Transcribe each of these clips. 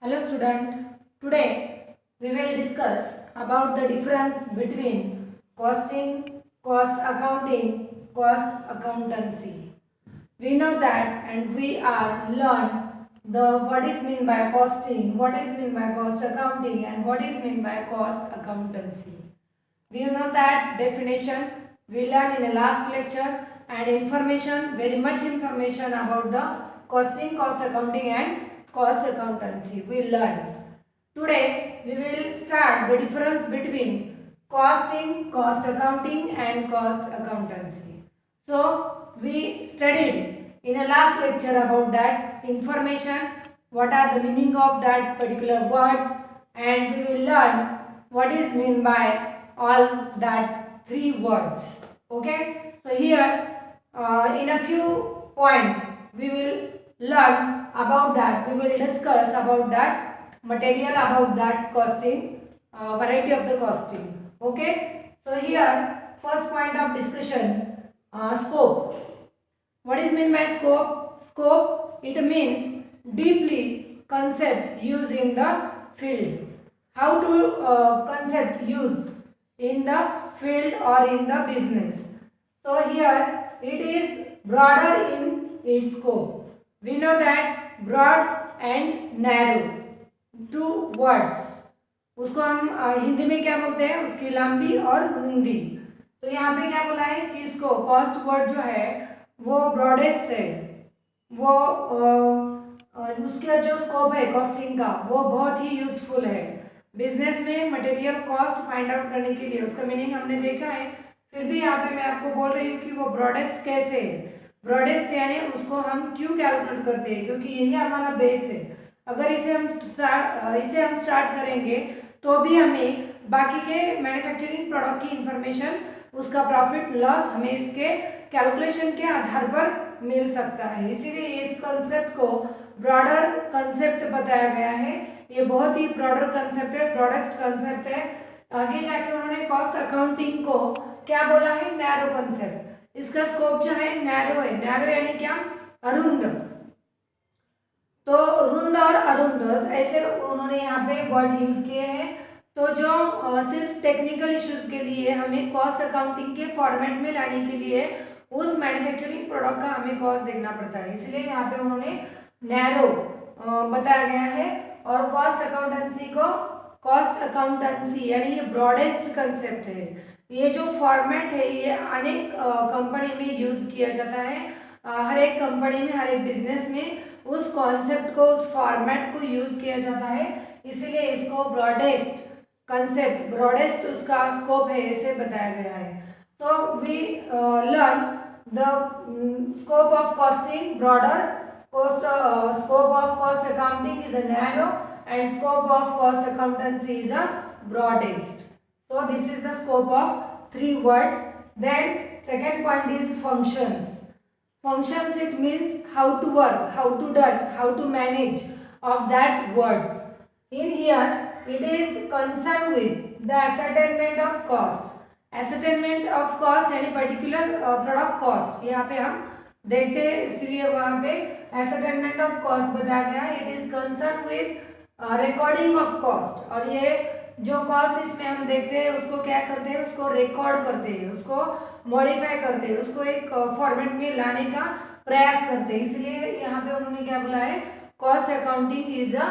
Hello student, today we will discuss about the difference between costing, cost accounting, cost accountancy. We know that and we are learn the what is mean by costing, what is mean by cost accounting and what is mean by cost accountancy. We know that definition we learned in the last lecture and information, very much information about the costing, cost accounting and cost accountancy we learned. Today we will start the difference between costing, cost accounting and cost accountancy. So we studied in a last lecture about that information, what are the meaning of that particular word, and we will learn what is mean by all that three words. Okay, so here in a few points we will learn about that, we will discuss about that material, about that costing, variety of the costing. Okay, so here first point of discussion, scope. What is meant by scope? Scope, it means deeply concept used in the field. How to concept used in the field or in the business. So here it is broader in its scope. We know that broad and narrow two words. उसको हम हिंदी में क्या बोलते हैं, उसकी लंबी और रुंदी. तो यहाँ पे क्या बोला है कि इसको कॉस्ट वर्ड जो है वो ब्रॉडेस्ट है, वो उसका जो स्कोप है कॉस्टिंग का वो बहुत ही यूजफुल है बिजनेस में. मटेरियल कॉस्ट फाइंड आउट करने के लिए उसका मीनिंग हमने देखा है, फिर भी यहाँ पे मैं आपको बोल रही हूँ कि वो ब्रॉडेस्ट कैसे है. ब्रॉडेस्ट यानी उसको हम क्यों कैलकुलेट करते हैं, क्योंकि यही हमारा बेस है. अगर इसे हम स्टार्ट करेंगे तो भी हमें बाकी के मैन्युफैक्चरिंग प्रोडक्ट की इंफॉर्मेशन, उसका प्रॉफिट लॉस हमें इसके कैलकुलेशन के आधार पर मिल सकता है. इसीलिए इस कंसेप्ट को ब्रॉडर कंसेप्ट बताया गया है. ये बहुत ही ब्रॉडर कंसेप्ट है, ब्रॉडेस्ट कंसेप्ट है. आगे जाके उन्होंने कॉस्ट अकाउंटिंग को क्या बोला है, नैरो कंसेप्ट. इसका स्कोप जो है नैरो है. नैरो यानी क्या, अरुंद. तो रुंद और अरुंद ऐसे उन्होंने यहाँ पे वर्ड यूज किए हैं. तो जो सिर्फ टेक्निकल इश्यूज के लिए हमें कॉस्ट अकाउंटिंग के फॉर्मेट में लाने के लिए उस मैन्युफैक्चरिंग प्रोडक्ट का हमें कॉस्ट देखना पड़ता है, इसलिए यहाँ पे उन्होंने नैरो बताया गया है. और कॉस्ट अकाउंटेंसी को कॉस्ट अकाउंटेंसी यानी ये ब्रॉडेस्ट कंसेप्ट है. ये जो फॉर्मेट है ये अनेक कंपनी में यूज किया जाता है. हर एक कंपनी में, हर एक बिजनेस में उस कॉन्सेप्ट को, उस फॉर्मेट को यूज किया जाता है, इसीलिए इसको ब्रॉडेस्ट कंसेप्ट, ब्रॉडेस्ट उसका स्कोप है ऐसे बताया गया है. So we learn the scope of costing broader, scope of cost accounting is a narrow and scope of cost accountancy is a broadest. So this is the scope of three words. Then second point is functions. Functions, it means how to work, how to done, how to manage of that words. In here it is concerned with the ascertainment of cost. Ascertainment of cost यानी particular product cost यहाँ पे हम देखते हैं, इसलिए वहाँ पे ascertainment of cost बताया गया. It is concern with recording of cost. और ये जो कॉस्ट इसमें हम देखते हैं उसको क्या करते हैं, उसको रिकॉर्ड करते हैं, उसको मॉडिफाई करते हैं, उसको एक फॉर्मेट में लाने का प्रयास करते हैं. इसलिए यहाँ पे उन्होंने क्या बोला है, cost accounting is a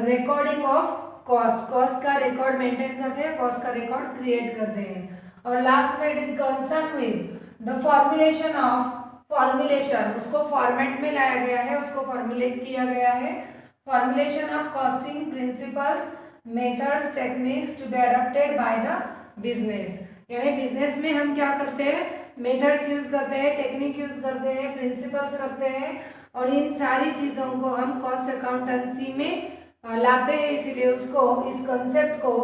recording of cost. Cost का रिकॉर्ड मेंटेन करते हैं, कॉस्ट का रिकॉर्ड क्रिएट करते हैं. और लास्ट में it is concern with the formulation of, formulation उसको फॉर्मेट में लाया गया है, उसको फॉर्मुलेट किया गया है. Formulation of costing principles, methods, techniques to be adopted by the business. यानी बिजनेस में हम क्या करते हैं, मेथड्स यूज करते हैं, टेक्निक यूज करते हैं, प्रिंसिपल्स रखते हैं, और इन सारी चीज़ों को हम कॉस्ट अकाउंटेंसी में लाते हैं. इसीलिए उसको, इस कंसेप्ट को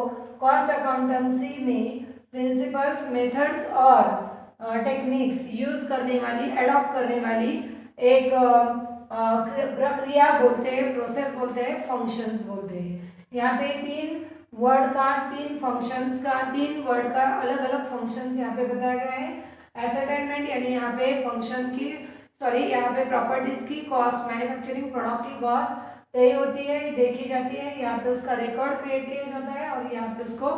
कॉस्ट अकाउंटेंसी में प्रिंसिपल्स, मेथड्स और टेक्निक्स यूज करने वाली, एडॉप्ट करने वाली एक प्रक्रिया बोलते हैं, प्रोसेस बोलते हैं, फंक्शंस बोलते हैं. यहाँ पे तीन वर्ड का, तीन फंक्शंस का, तीन वर्ड का अलग अलग फंक्शंस यहाँ पे बताया गया है. एसरटेनमेंट यानी यहाँ पे फंक्शन की, यहाँ पे प्रॉपर्टीज की कॉस्ट, मैन्युफैक्चरिंग प्रोडक्ट की कॉस्ट, तय होती है, देखी जाती है, यहाँ पे उसका रिकॉर्ड क्रिएट किया जाता है और यहाँ पे उसको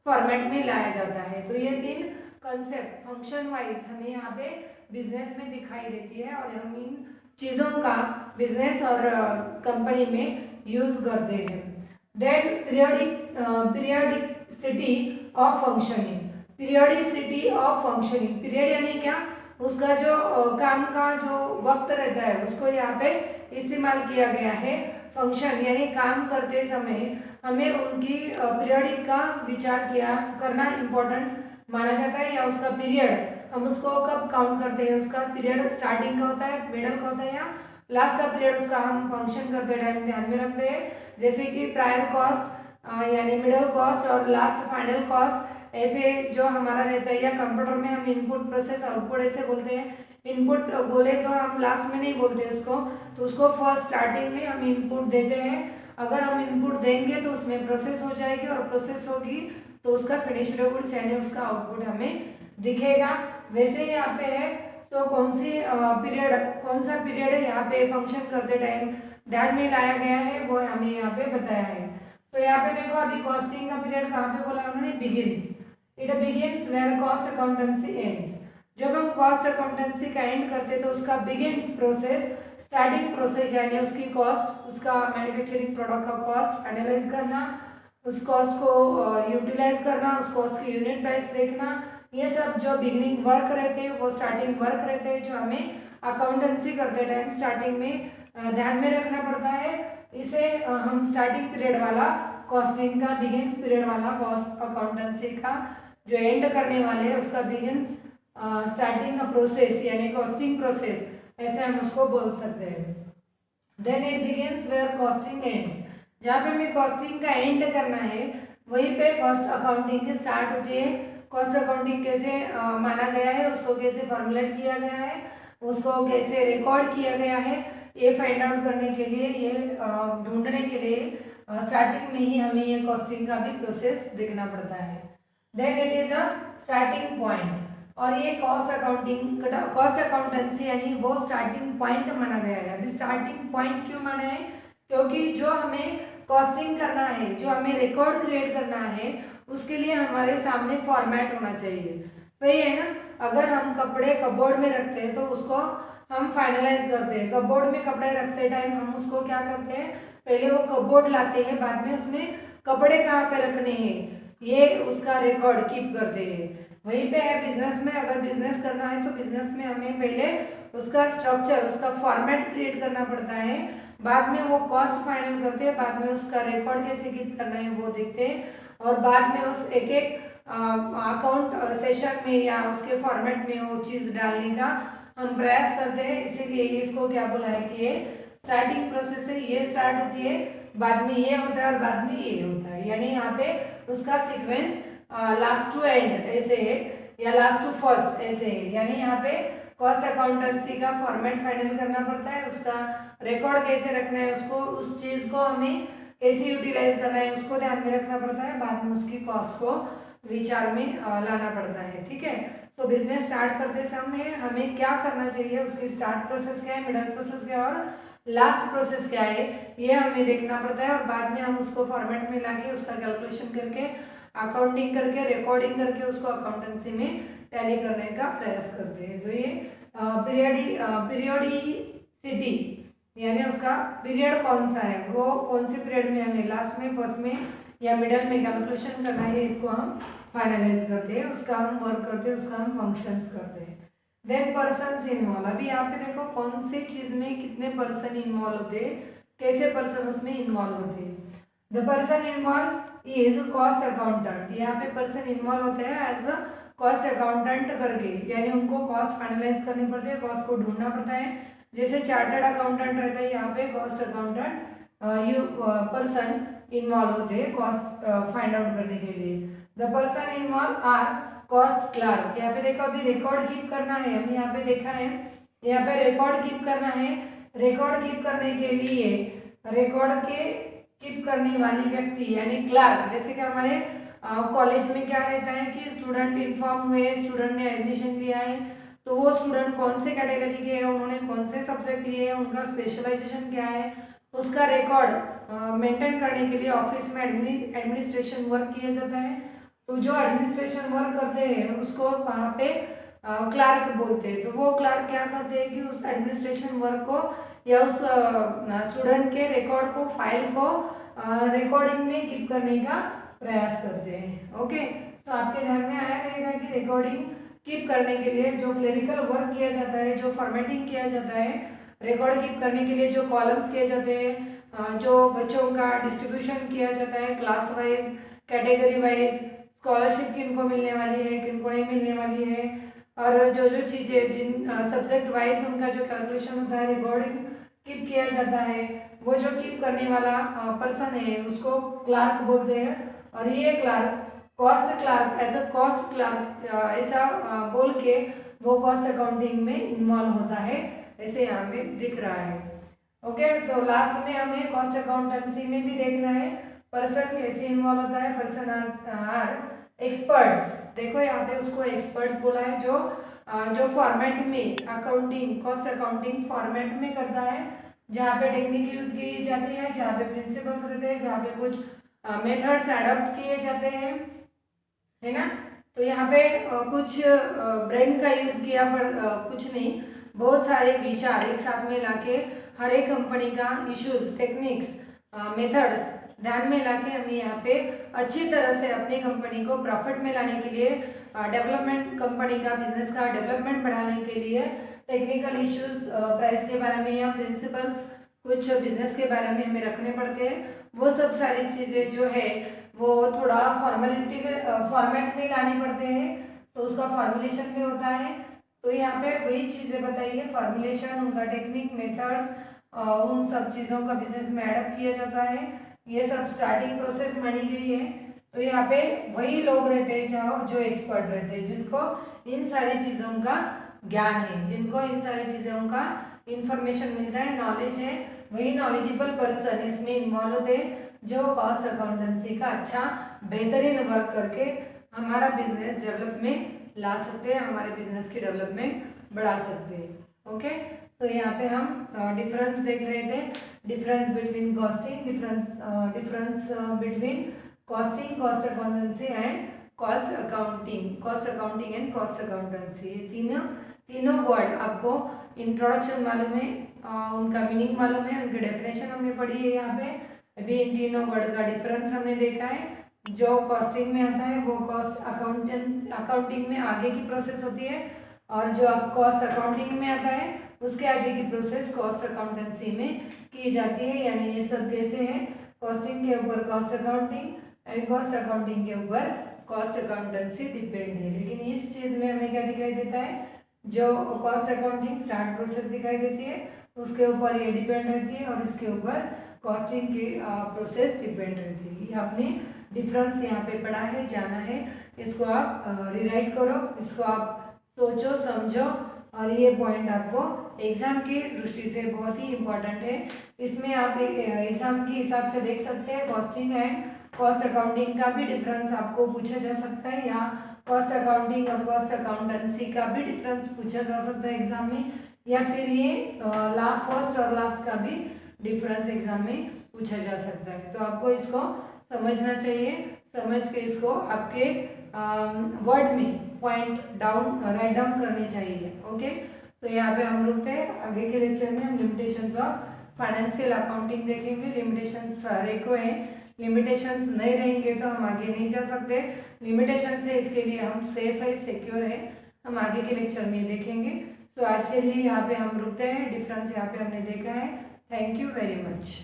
फॉर्मेट में लाया जाता है। तो ये 3 कंसेप्ट फंक्शन वाइज हमें यहाँ पे बिजनेस में दिखाई देती है और हम इन चीज़ों का बिजनेस और कंपनी में यूज करते हैं। Then periodicity of functioning. Periodicity of functioning, period यानी क्या, उसका जो काम का जो वक्त रहता है उसको यहाँ पे इस्तेमाल किया गया है। फंक्शन यानी काम करते समय हमें उनकी पीरियडिक का विचार किया करना इम्पोर्टेंट माना जाता है, या उसका पीरियड हम उसको कब काउंट करते हैं, उसका पीरियड स्टार्टिंग का होता है, मिडल का होता है या लास्ट का पीरियड उसका हम फंक्शन करते टाइम ध्यान में रखते हैं। जैसे कि प्रायर कॉस्ट यानी मिडल कॉस्ट और लास्ट फाइनल कॉस्ट, ऐसे जो हमारा रहता है, या कंप्यूटर में हम इनपुट प्रोसेस आउटपुट ऐसे बोलते हैं। इनपुट बोले तो हम लास्ट में नहीं बोलते उसको, तो उसको फर्स्ट स्टार्टिंग में हम इनपुट देते हैं। अगर हम इनपुट देंगे तो उसमें प्रोसेस हो जाएगी और प्रोसेस होगी तो उसका फिनिश्ड गुड्स यानी उसका आउटपुट हमें दिखेगा। वैसे ही यहाँ पे है, तो कौन सा पीरियड यहाँ पे फंक्शन करते टाइम ध्यान में लाया गया है वो हमें यहाँ पे बताया है। तो यहाँ पे देखो, अभी कॉस्टिंग का पीरियड कहाँ पे बोला उन्होंने, begins. It begins where cost accountancy ends. जब हम कॉस्ट अकाउंटेंसी का एंड करते तो उसका बिगिंस प्रोसेस, स्टार्टिंग प्रोसेस यानी उसकी कॉस्ट, उसका मैन्युफैक्चरिंग प्रोडक्ट का कॉस्ट एनालाइज करना, उस कॉस्ट को यूटिलाइज करना, उस कॉस्ट की यूनिट प्राइस देखना, ये सब जो बिगनिंग वर्क रहते हैं वो स्टार्टिंग वर्क रहते हैं जो हमें अकाउंटेंसी करते टाइम स्टार्टिंग में ध्यान में रखना पड़ता है। इसे हम स्टार्टिंग पीरियड वाला कॉस्टिंग का, बिगिंस पीरियड वाला कॉस्ट अकाउंटेंसी का जो एंड करने वाले हैं उसका बिगिंस स्टार्टिंग का प्रोसेस यानी कॉस्टिंग प्रोसेस, ऐसे हम उसको बोल सकते हैं। Then it begins where costing ends. जहाँ पे हमें कॉस्टिंग का एंड करना है वहीं पे कॉस्ट अकाउंटिंग की स्टार्ट होती है। कॉस्ट अकाउंटिंग कैसे माना गया है, उसको कैसे फॉर्मुलेट किया गया है, उसको कैसे रिकॉर्ड किया गया है, ये फाइंड आउट करने के लिए, ये ढूंढने के लिए स्टार्टिंग में ही हमें ये कॉस्टिंग का भी प्रोसेस देखना पड़ता है। Then it is a starting point, और ये कॉस्ट अकाउंटेंसी यानी वो स्टार्टिंग पॉइंट माना गया है। अभी स्टार्टिंग पॉइंट क्यों माना है, क्योंकि जो हमें कॉस्टिंग करना है, जो हमें रिकॉर्ड क्रिएट करना है, उसके लिए हमारे सामने फॉर्मेट होना चाहिए। सही है ना। अगर हम कपड़े कपबोर्ड में रखते हैं तो उसको हम फाइनलाइज करते हैं। कपबोर्ड में कपड़े रखते टाइम हम उसको क्या करते हैं, पहले वो कपबोर्ड लाते हैं, बाद में उसमें कपड़े कहाँ पे रखने हैं ये उसका रिकॉर्ड कीप करते हैं। वहीं पे है बिजनेस में, अगर बिजनेस करना है तो बिजनेस में हमें पहले उसका स्ट्रक्चर, उसका फॉर्मेट क्रिएट करना पड़ता है, बाद में वो कॉस्ट फाइनल करते हैं, बाद में उसका रिकॉर्ड कैसे कीप करना है वो देखते हैं, और बाद में उस एक एक अकाउंट सेशन में या उसके फॉर्मेट में वो चीज़ डालने का हम प्रयास करते हैं। इसीलिए इसको क्या बोला है कि ये स्टार्टिंग प्रोसेस है, ये स्टार्ट होती है, बाद में ये होता है और बाद में ये होता है, यानी यहाँ पे उसका सीक्वेंस लास्ट टू एंड ऐसे है या लास्ट टू फर्स्ट ऐसे है। यानी यहाँ पे कॉस्ट अकाउंटेंसी का फॉर्मेट फाइनल करना पड़ता है, उसका रिकॉर्ड कैसे रखना है, उसको उस चीज़ को हमें कैसे यूटिलाइज करना है उसको ध्यान में रखना पड़ता है, बाद में उसकी कॉस्ट को विचार में लाना पड़ता है। ठीक है। तो बिजनेस स्टार्ट करते समय हमें क्या करना चाहिए, उसकी स्टार्ट प्रोसेस क्या है, मिडल प्रोसेस क्या है और लास्ट प्रोसेस क्या है, ये हमें देखना पड़ता है, और बाद में हम उसको फॉर्मेट में लाके उसका कैलकुलेशन करके, अकाउंटिंग करके, रिकॉर्डिंग करके उसको अकाउंटेंसी में टैली करने का प्रयास करते हैं। तो ये पीरियोडिसिटी यानी उसका पीरियड कौन सा है, वो कौन से पीरियड में हमें लास्ट में, फर्स्ट में या मिडल में कैलकुलेशन करना है, इसको हम फाइनलाइज करते हैं, उसका हम वर्क करते हैं, उसका हम फंक्शंस करते हैं। Then persons involve. अभी यहाँ पे देखो कौन सी चीज़ में कितने पर्सन इन्वॉल्व होते हैं, कैसे पर्सन उसमें इन्वॉल्व होते हैं। The person involve is cost accountant. यहाँ पे पर्सन इन्वॉल्व होते हैं एज अ कॉस्ट अकाउंटेंट करके, यानी उनको कॉस्ट फाइनलाइज करनी पड़ती है, कॉस्ट को ढूंढना पड़ता है। जैसे चार्टर्ड अकाउंटेंट रहता है, यहाँ पे कॉस्ट अकाउंटेंट पर्सन इन्वॉल्व होते हैं कॉस्ट फाइंड आउट करने के लिए। The person involve are cost clerk. यहाँ पे देखो अभी रिकॉर्ड कीप करना है, हमें यहाँ पे देखा है, यहाँ पे रिकॉर्ड कीप करना है। रिकॉर्ड कीप करने के लिए रिकॉर्ड के कीप करने वाली व्यक्ति यानी क्लार्क, जैसे कि हमारे कॉलेज में क्या रहता है कि स्टूडेंट इन्फॉर्म हुए, स्टूडेंट ने एडमिशन लिया है, तो वो स्टूडेंट कौन से कैटेगरी के हैं, उन्होंने कौन से सब्जेक्ट लिए हैं, उनका स्पेशलाइजेशन क्या है, उसका रिकॉर्ड मेंटेन करने के लिए ऑफिस में एडमिनिस्ट्रेशन वर्क किया जाता है। तो जो एडमिनिस्ट्रेशन वर्क करते हैं उसको वहाँ पे क्लार्क बोलते हैं। तो वो क्लार्क क्या करते हैं कि उस एडमिनिस्ट्रेशन वर्क को या उस स्टूडेंट के रिकॉर्ड को, फाइल को रिकॉर्डिंग में कीप करने का प्रयास करते हैं। ओके, तो आपके ध्यान में आया रहेगा कि रिकॉर्डिंग कीप करने के लिए जो क्लरिकल वर्क किया जाता है, जो फॉर्मेटिंग किया जाता है, रिकॉर्ड कीप करने के लिए जो कॉलम्स किए जाते हैं, जो बच्चों का डिस्ट्रीब्यूशन किया जाता है class wise, category wise, scholarship किनको मिलने वाली है, किनको नहीं मिलने वाली है, और जो जो चीज़ें जिन सब्जेक्ट वाइज उनका जो कैलकुलेशन होता है, रिकॉर्डिंग कीप किया जाता है, वो जो कीप करने वाला पर्सन है उसको क्लार्क बोलते हैं। और ये clerk cost clerk, as a cost clerk ऐसा बोल के वो कॉस्ट अकाउंटिंग में इन्वॉल्व होता है, ऐसे यहाँ पे दिख रहा है। ओके, तो लास्ट में हमें कॉस्ट अकाउंटेंसी में भी देखना है पर्सन कैसे इन्वॉल्व होता है। पर्सन आर एक्सपर्ट्स, देखो यहाँ पे उसको एक्सपर्ट्स बोला है, जो फॉर्मेट में अकाउंटिंग, कॉस्ट अकाउंटिंग फॉर्मेट में करता है, जहाँ पे टेक्निक यूज की जाती है, जहाँ पे प्रिंसिपल्स रहते हैं, जहाँ पे कुछ मेथड्स अडॉप्ट किए जाते हैं, है ना। तो यहाँ पे कुछ ब्रेन का यूज किया पर कुछ नहीं, बहुत सारे विचार एक साथ में लाके हर एक कंपनी का इश्यूज, टेक्निक्स, मेथड्स ध्यान में लाके हमें यहाँ पे अच्छी तरह से अपनी कंपनी को प्रॉफिट में लाने के लिए, डेवलपमेंट, कंपनी का बिजनेस का डेवलपमेंट बढ़ाने के लिए टेक्निकल इश्यूज, प्राइस के बारे में या प्रिंसिपल्स कुछ बिजनेस के बारे में हमें रखने पड़ते हैं। वो सब सारी चीज़ें जो है वो थोड़ा फॉर्मेलिटी के फॉर्मेट में लाने पड़ते हैं, तो उसका फॉर्मुलेशन भी होता है। तो यहाँ पे वही चीज़ें बताई है, फॉर्मुलेशन, उनका टेक्निक, मेथड्स, उन सब चीज़ों का बिजनेस में एडअप किया जाता है, ये सब स्टार्टिंग प्रोसेस मानी गई है। तो यहाँ पे वही लोग रहते हैं जो एक्सपर्ट रहते हैं, जिनको इन सारी चीज़ों का ज्ञान है, जिनको इन सारी चीज़ों का इंफॉर्मेशन मिलता है, नॉलेज है, वही नॉलेजेबल पर्सन इसमें इन्वॉल्व होते हैं, जो कॉस्ट अकाउंटेंसी का अच्छा बेहतरीन वर्क करके हमारा बिजनेस डेवलप में ला सकते हैं, हमारे बिजनेस की डेवलपमेंट बढ़ा सकते हैं। ओके, तो यहाँ पे हम डिफरेंस देख रहे थे, difference between costing, difference between costing, cost accountancy and cost accounting and cost accountancy. ये तीनों वर्ड आपको इंट्रोडक्शन मालूम है, उनका मीनिंग मालूम है, उनकी डेफिनेशन हमने पढ़ी है। यहाँ पे अभी इन तीनों वर्ड का डिफरेंस हमने देखा है। जो कॉस्टिंग में आता है वो कॉस्ट अकाउंटिंग में आगे की प्रोसेस होती है, और जो कॉस्ट अकाउंटिंग में आता है उसके आगे की प्रोसेस कॉस्ट अकाउंटेंसी में की जाती है। यानी ये सब कैसे है, कॉस्टिंग के ऊपर cost accounting and cost accounting के ऊपर कॉस्ट अकाउंटेंसी डिपेंड है। लेकिन इस चीज़ में हमें क्या दिखाई देता है, जो कॉस्ट अकाउंटिंग स्टार्ट प्रोसेस दिखाई देती है उसके ऊपर ये डिपेंड रहती है, और इसके ऊपर कॉस्टिंग की प्रोसेस डिपेंड रहती है। ये आपने डिफरेंस यहाँ पे पढ़ा है, जाना है, इसको आप रिराइट करो, इसको आप सोचो समझो, और ये पॉइंट आपको एग्जाम की दृष्टि से बहुत ही इम्पोर्टेंट है। इसमें आप एग्जाम के हिसाब से देख सकते हैं, कॉस्टिंग एंड कॉस्ट अकाउंटिंग का भी डिफरेंस आपको पूछा जा सकता है, या कॉस्ट अकाउंटिंग और कॉस्ट अकाउंटेंसी का भी डिफरेंस पूछा जा सकता है एग्जाम में, या फिर ये फर्स्ट और लास्ट का भी डिफरेंस एग्जाम में पूछा जा सकता है। तो आपको इसको समझना चाहिए, समझ के इसको आपके वर्ड में पॉइंट डाउन राइट डाउन करने चाहिए। ओके, तो यहाँ पे हम रुकते हैं, आगे के लेक्चर में हम लिमिटेशंस ऑफ फाइनेंशियल अकाउंटिंग देखेंगे। लिमिटेशंस सारे को हैं, लिमिटेशंस नहीं रहेंगे तो हम आगे नहीं जा सकते, लिमिटेशंस है इसके लिए हम सेफ है, सिक्योर है, हम आगे के लेक्चर में देखेंगे। तो आज के लिए यहाँ पे हम रुकते हैं, डिफरेंस यहाँ पे हमने देखा है। Thank you very much.